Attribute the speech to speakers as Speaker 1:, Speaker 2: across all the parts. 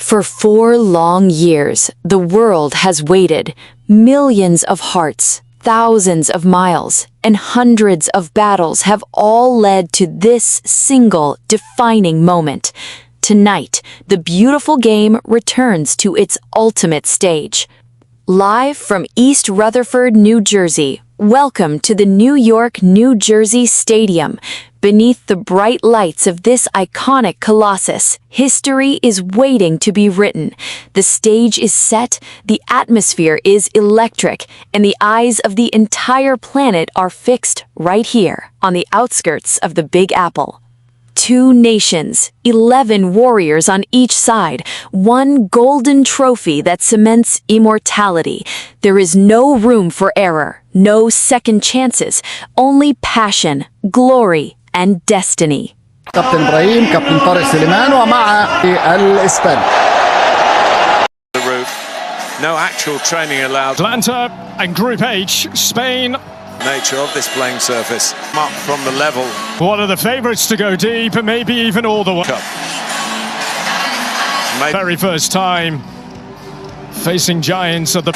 Speaker 1: For 4 long years, the world has waited. Millions of hearts, thousands of miles, and hundreds of battles have all led to this single defining moment. Tonight, the beautiful game returns to its ultimate stage. Live from East Rutherford, New Jersey, welcome to the New York, New Jersey Stadium. Beneath the bright lights of this iconic colossus, history is waiting to be written. The stage is set, the atmosphere is electric, and the eyes of the entire planet are fixed right here, on the outskirts of the Big Apple. 2 nations, 11 warriors on each side, one golden trophy that cements immortality. There is no room for error, no second chances, only passion, glory, and destiny.
Speaker 2: كابتن إبراهيم كابتن طارق سليمان ومع الإسبان.
Speaker 3: The roof. No actual training allowed.
Speaker 4: Atlanta and Group H, Spain.
Speaker 3: Nature of this playing surface. Up from the level.
Speaker 4: One of the favourites to go deep and maybe even all the way. Very first time facing giants of the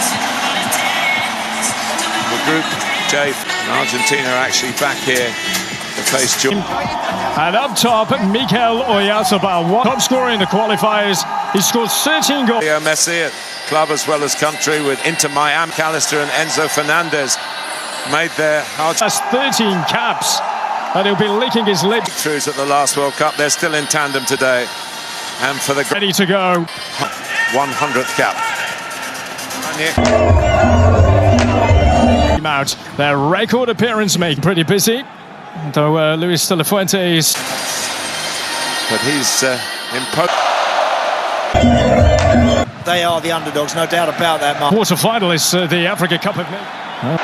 Speaker 3: Group J. Argentina are actually back here to face Jordan.
Speaker 4: And up top, Mikel Oyarzabal, top scorer in the qualifiers. He scored 13 goals.
Speaker 3: Leo Messi at club as well as country with Inter Miami. Callister and Enzo Fernandez made their hard.
Speaker 4: That's 13 caps, and he'll be licking his lips.
Speaker 3: Throughs at the last World Cup. They're still in tandem today. And for the
Speaker 4: Ready to go.
Speaker 3: 100th cap.
Speaker 4: Out. Their record appearance making pretty busy. Though Luis de la Fuentes.
Speaker 3: But he's imposed.
Speaker 5: They are the underdogs, no doubt about that, Mark.
Speaker 4: Quarter-finalists, the Africa Cup of Nations.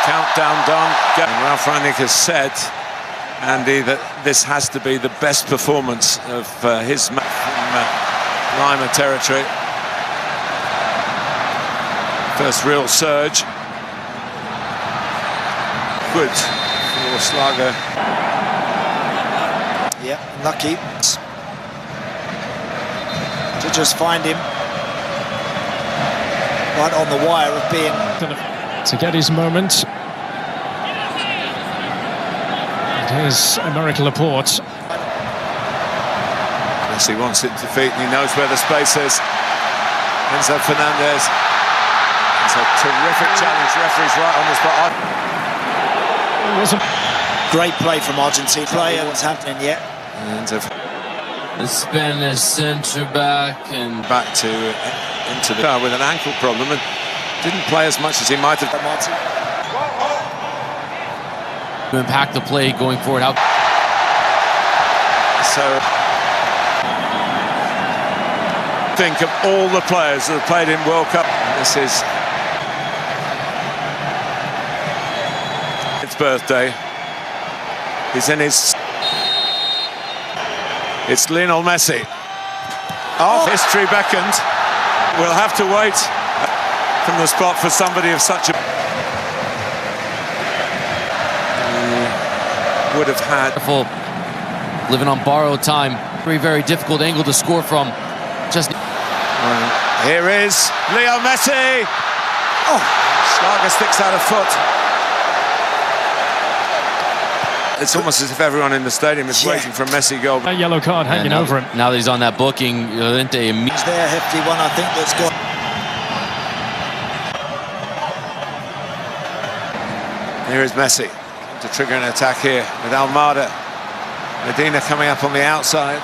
Speaker 3: Countdown done. And Ralph Rangnick has said, Andy, that this has to be the best performance of his from Lima territory. First real surge. Good for Slager.
Speaker 5: Yeah, lucky to just find him right on the wire of being.
Speaker 4: To get his moment. It is American Laporte.
Speaker 3: Yes, he wants it to feet and he knows where the space is. Enzo Fernandez. It's a terrific challenge. Referee's right on the spot.
Speaker 4: It was a
Speaker 5: Great play from Argentina. Player, what's happening yet?
Speaker 6: The Spanish centre back and
Speaker 3: back into the car with an ankle problem and didn't play as much as he might have.
Speaker 6: to impact the play going forward.
Speaker 3: So think of all the players that have played in World Cup. This is his birthday. He's in his. It's Lionel Messi. Oh, history beckoned. We'll have to wait from the spot for somebody of such a. Would have had.
Speaker 6: Living on borrowed time. Very difficult angle to score from. Just.
Speaker 3: Here is Leo Messi. Oh, Schlager sticks out a foot. It's almost as if everyone in the stadium is waiting for a Messi goal.
Speaker 4: A yellow card hanging over him.
Speaker 6: Now that he's on that booking, Llorente immediately.
Speaker 5: It's their hefty one, I think, that's got.
Speaker 3: Here is Messi to trigger an attack here with Almada. Medina coming up on the outside.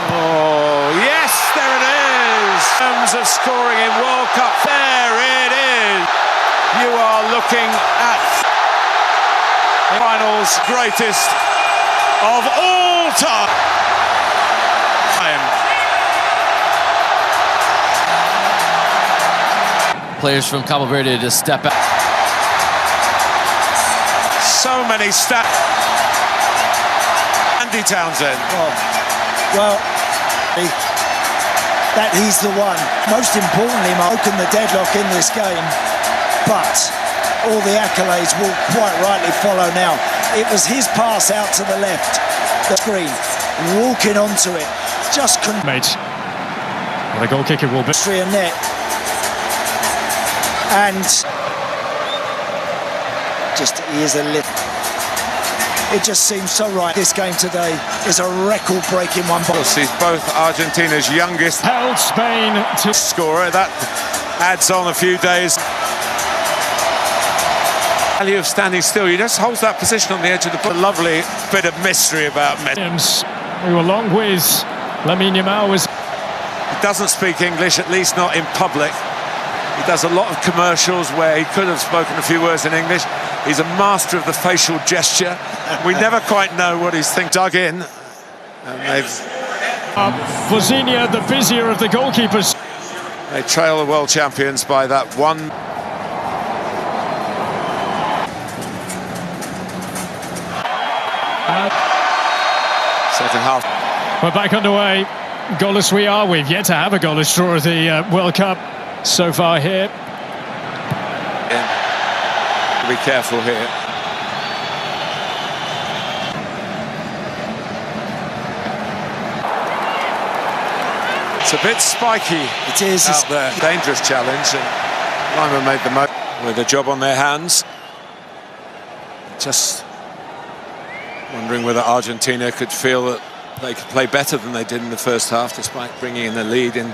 Speaker 3: Oh, yes, there it is! In terms of scoring in World Cup, there it is! You are looking at finals greatest of all time.
Speaker 6: Players from Cabo Verde to step out.
Speaker 3: So many stats. Andy Townsend.
Speaker 5: Oh, well, that he's the one. Most importantly, broken the deadlock in this game, but all the accolades will quite rightly follow now. It was his pass out to the left, the screen. walking onto it, just couldn't.
Speaker 4: Mate, well, the goal kicker will be.
Speaker 5: A net, and just he is a lift. It just seems so right. This game today is a record-breaking one.
Speaker 3: He's both Argentina's youngest
Speaker 4: Held Spain to
Speaker 3: scorer. That adds on a few days. Value of standing still. He just holds that position on the edge of the box. A lovely bit of mystery about Messi.
Speaker 4: who, along with Lamine Yamal, was.
Speaker 3: He doesn't speak English, at least not in public. He does a lot of commercials where he could have spoken a few words in English. He's a master of the facial gesture. We never quite know what he's thinking. Dug in, and they've.
Speaker 4: Vozenia, the busier of the goalkeepers.
Speaker 3: They trail the world champions by that one. Second half.
Speaker 4: We're back underway. Goalless we are. We've yet to have a goalless draw of the World Cup so far here.
Speaker 3: Be careful here. It's a bit spiky.
Speaker 5: It is
Speaker 3: out there. Dangerous challenge, and Lima made the most with a job on their hands. Just wondering whether Argentina could feel that they could play better than they did in the first half, despite bringing in the lead in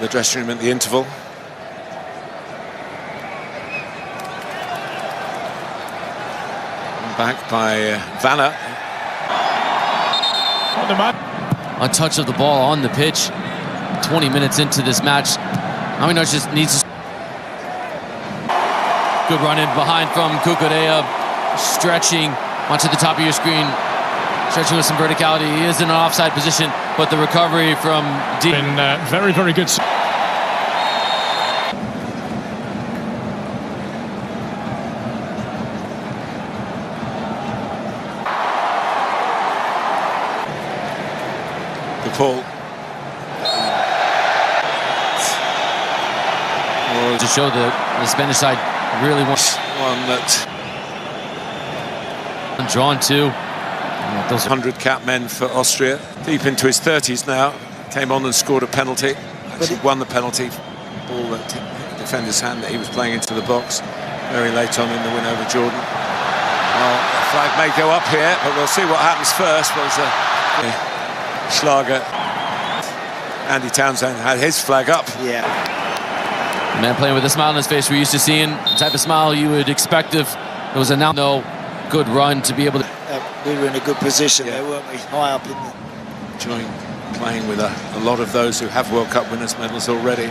Speaker 3: the dressing room at the interval. Back by Vanna.
Speaker 6: A touch of the ball on the pitch. 20 minutes into this match. I mean, just needs to. Good run in behind from Cucurella, stretching onto the top of your screen, stretching with some verticality. He is in an offside position, but the recovery from deep.
Speaker 4: Been very, very good.
Speaker 3: Paul.
Speaker 6: To show the Spanish side really wants
Speaker 3: one that
Speaker 6: drawn to.
Speaker 3: Those 100-cap men for Austria. Deep into his 30s now. Came on and scored a penalty. Actually won the penalty. Ball that the defender's hand that he was playing into the box. Very late on in the win over Jordan. Well, the flag may go up here, but we'll see what happens first. There's a Schlager. Andy Townsend had his flag up.
Speaker 5: Yeah.
Speaker 6: The man playing with a smile on his face. We're used to seeing the type of smile you would expect if it was a now good run to be able to.
Speaker 5: We were in a good position there, weren't we? High up in the.
Speaker 3: Enjoying playing with a lot of those who have World Cup winners' medals already.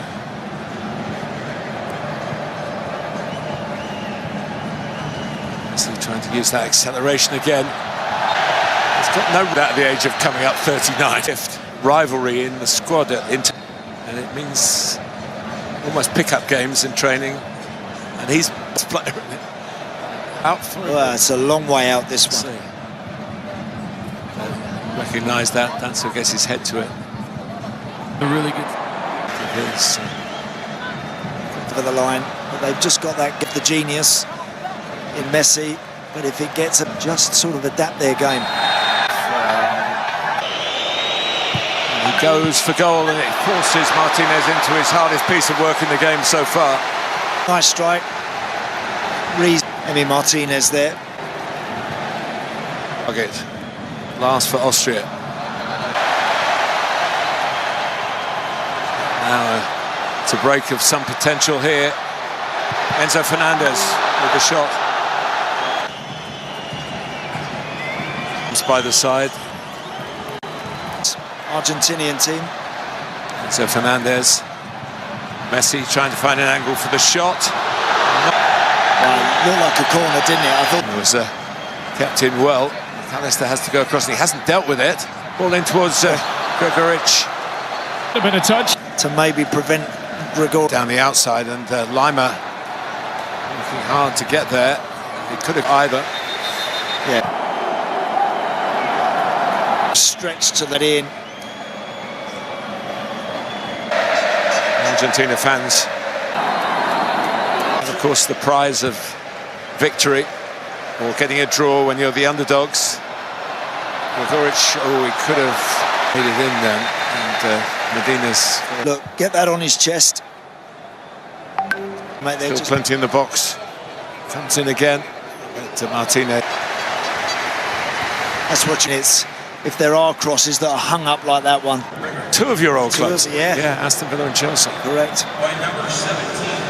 Speaker 3: Still trying to use that acceleration again. He's got no doubt at the age of coming up 39. Fifth rivalry in the squad at Inter, and it means almost pick-up games in training, and he's playing out for it.
Speaker 5: Well, it's a long way out, this one.
Speaker 3: Recognise that. Dancer gets his head to it.
Speaker 6: A really good.
Speaker 3: It is.
Speaker 5: For the line, but they've just got that the genius in Messi. But if it gets them, just sort of adapt their game.
Speaker 3: He goes for goal, and it forces Martinez into his hardest piece of work in the game so far.
Speaker 5: Nice strike. Emi Martinez there.
Speaker 3: Target. Last for Austria. Now it's a break of some potential here. Enzo Fernandez with the shot. By the side.
Speaker 5: Argentinian team.
Speaker 3: Enzo Fernandez. Messi trying to find an angle for the shot.
Speaker 5: Looked like a corner, didn't it? I thought
Speaker 3: it was kept in well. Callister has to go across, and he hasn't dealt with it. Ball in towards Gregoric.
Speaker 4: A bit of touch
Speaker 5: to maybe prevent Gregor
Speaker 3: down the outside, and Lima working hard to get there. He could have either.
Speaker 5: Yeah. Stretched to that in.
Speaker 3: Argentina fans, and of course the prize of victory or getting a draw when you're the underdogs. Gregoric, he could have made it in then. And Medina's...
Speaker 5: Look, get that on his chest. Mate,
Speaker 3: Still plenty in the box. Comes in again. To Martinez.
Speaker 5: That's what it's. If there are crosses that are hung up like that one.
Speaker 3: Two of your old clubs.
Speaker 5: Yeah.
Speaker 3: Yeah, Aston Villa and Chelsea.
Speaker 5: Correct.
Speaker 7: Number 17.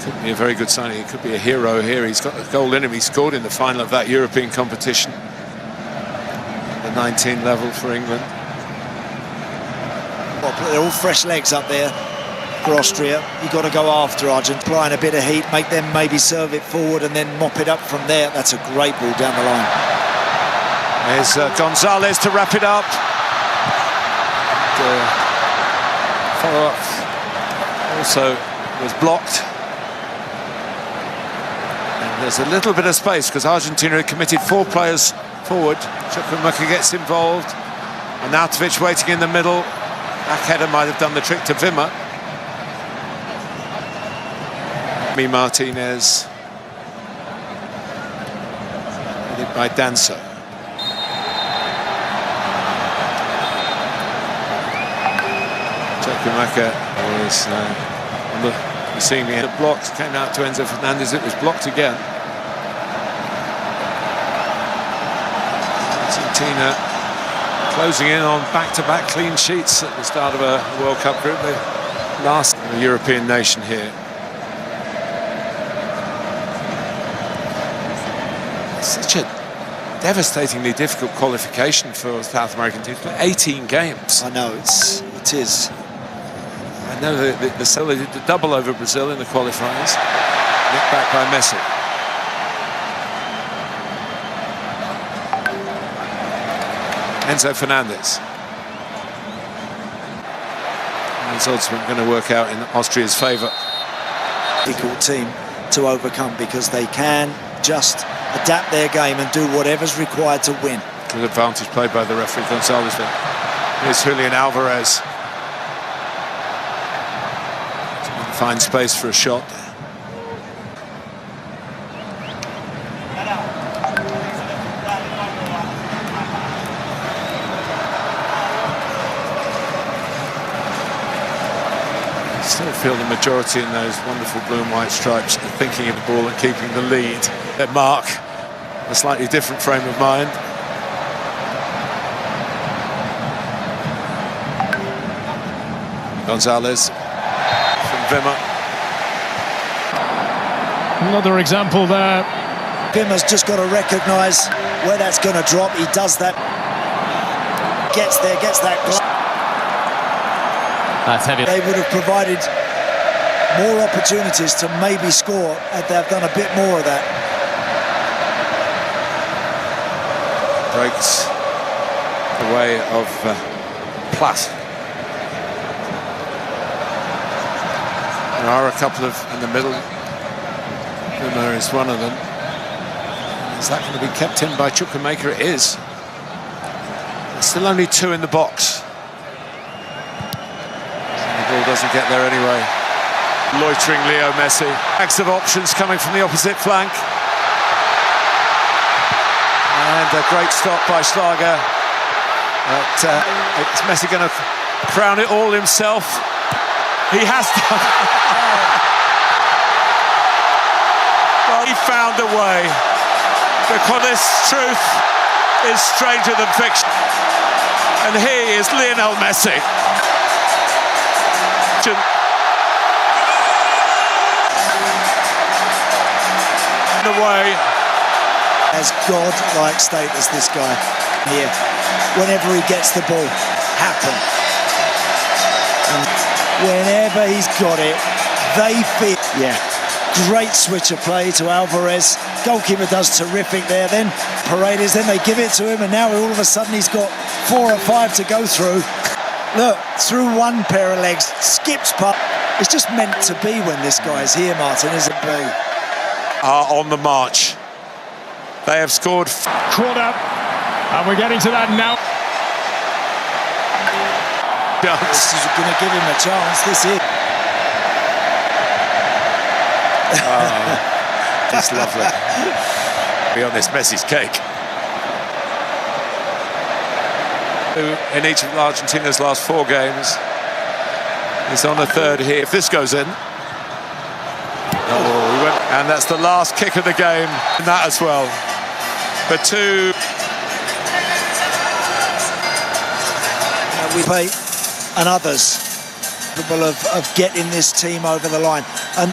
Speaker 3: Could be a very good signing. He could be a hero here. He's got a goal in him. He scored in the final of that European competition. The 19 level for England.
Speaker 5: Well, they're all fresh legs up there for Austria. You've got to go after Argentina, applying a bit of heat, make them maybe serve it forward and then mop it up from there. That's a great ball down the line.
Speaker 3: There's Gonzalez to wrap it up. Follow-up also was blocked. And there's a little bit of space because Argentina had committed 4 players forward. Chukwuemeka gets involved. Arnautovic waiting in the middle. Back header might have done the trick to Wimmer. Martinez. Headed by Danso. Chukwuemeka was seeing the blocks, came out to Enzo Fernandez. It was blocked again. Argentina closing in on back-to-back clean sheets at the start of a World Cup group. The last European nation here. Such a devastatingly difficult qualification for South American teams. 18 games.
Speaker 5: I know, it is.
Speaker 3: I know they did the double over Brazil in the qualifiers. Nicked back by Messi. Enzo Fernandez. And these odds weren't going to work out in Austria's favour.
Speaker 5: Difficult team to overcome because they can just adapt their game and do whatever's required to win.
Speaker 3: Good advantage played by the referee Gonzalez there. Here's Julian Alvarez. Find space for a shot. Still feel the majority in those wonderful blue and white stripes are thinking of the ball and keeping the lead. Their mark, a slightly different frame of mind. Gonzalez from Wimmer.
Speaker 4: Another example there.
Speaker 5: Wimmer's just got to recognise where that's going to drop. He does that. Gets there, gets that.
Speaker 6: That's heavy.
Speaker 5: They would have provided more opportunities to maybe score had they have done a bit more of that.
Speaker 3: Breaks the way of Platt. There are a couple of in the middle. Wimmer is one of them. Is that going to be kept in by Chukwuemeka? It is. There's still only 2 in the box. And the ball doesn't get there anyway. Loitering Leo Messi. Bags of options coming from the opposite flank. And a great stop by Schlager. But is Messi going to crown it all himself? He has done. Well, he found a way. Because this truth is stranger than fiction. And he is Lionel Messi. The way.
Speaker 5: Has God-like status, this guy here. Whenever he gets the ball, happen. And whenever he's got it, they feel. Yeah. Great switch of play to Alvarez. Goalkeeper does terrific there. Then Paredes, then they give it to him, and now all of a sudden he's got 4 or 5 to go through. Look, through one pair of legs, skips past. It's just meant to be when this guy is here, Martin, isn't it?
Speaker 3: Are on the march. They have scored.
Speaker 4: Caught up, and we're getting to that now.
Speaker 5: This is going to give him a chance. This is.
Speaker 3: It's lovely. Be honest, Messi's cake. In each of Argentina's last 4 games. He's on a third here. If this goes in. Oh, he went, and that's the last kick of the game. And that as well. For 2.
Speaker 5: We play and others capable of getting this team over the line. And